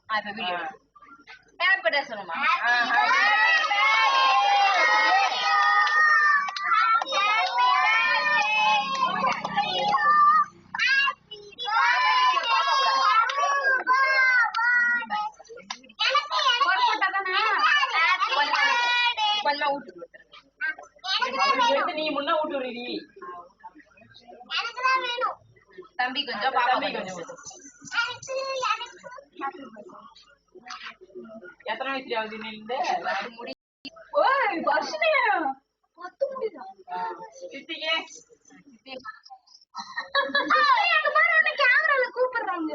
இப்ப video happy birthday சொல்லுமா கொஞ்சமா ஊட்டு கொடுத்துருங்க நீ முன்ன ஊட்டுறீ தம்பி கொஞ்சம் பாப்பா கொஞ்சம் எத்தனை வயசு ஆகுது நின்று முடி வருஷம் 10 முடிதான் சித்திக்கே கேமரால கூப்பிடுறாங்க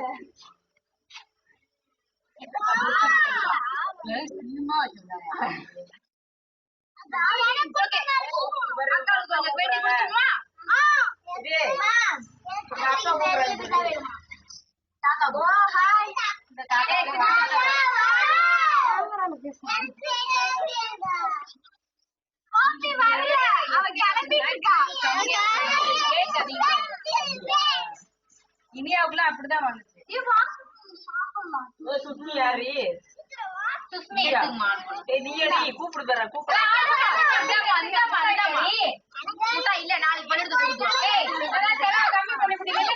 இனியாவுக்குலாம் அப்படிதான் வந்துச்சு சுஸ்மி யாரு சுஸ்மி நீயடி கூப்பிடு தர கூப்பிடு இல்ல நாளைக்கு பண்ணிட்டு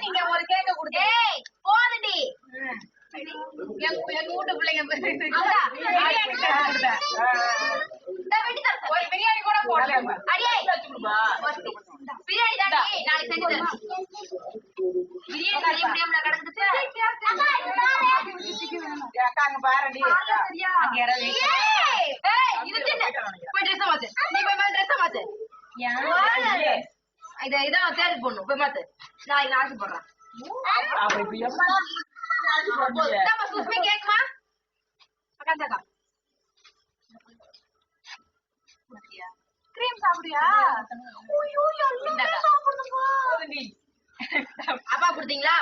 நீங்க ஒரு கேக்க கொடுத்து போதுடி எங்க வீட்டு பிள்ளைங்க பிரியாணி கூட போடல பிரியாணி தாண்டி நாளைக்கு செஞ்சு பிரியாணி முடியாமல கிடந்துச்சு பாருடி போய் ட்ரெஸ் மாத்து நீ போய் மேல ட்ரெஸ் மாத்து இதான் தேடி போடணும் போய் மாத்து நாளைக்கு நான் ஆசை போடுறேன் சுஸ்மி கேக்குமா அக்கா கிரீம் சாப்பிடுறியா அப்பா கொடுத்தீங்களா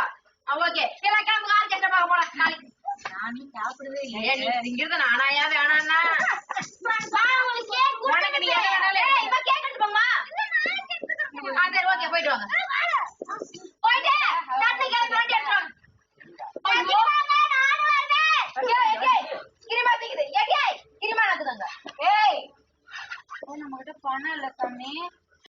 ஓகே எல்லாம் கிளம்பு ஆர்கெஸ்ட்ரா பார்க்க போலாம் நாளைக்கு நானும் சாப்பிடவே இல்லையே நீ திங்கிறது நானாயா வேணான்னா உனக்கு நீ இப்ப கேக் எடுத்துக்கோமா சரி ஓகே போயிட்டு வாங்க போயிட்டு வண்டி எடுத்துவாங்க கிரிமா தீக்குது கிரிமா நடக்குதுங்க ஏய் நம்ம கிட்ட பணம் இல்ல தண்ணி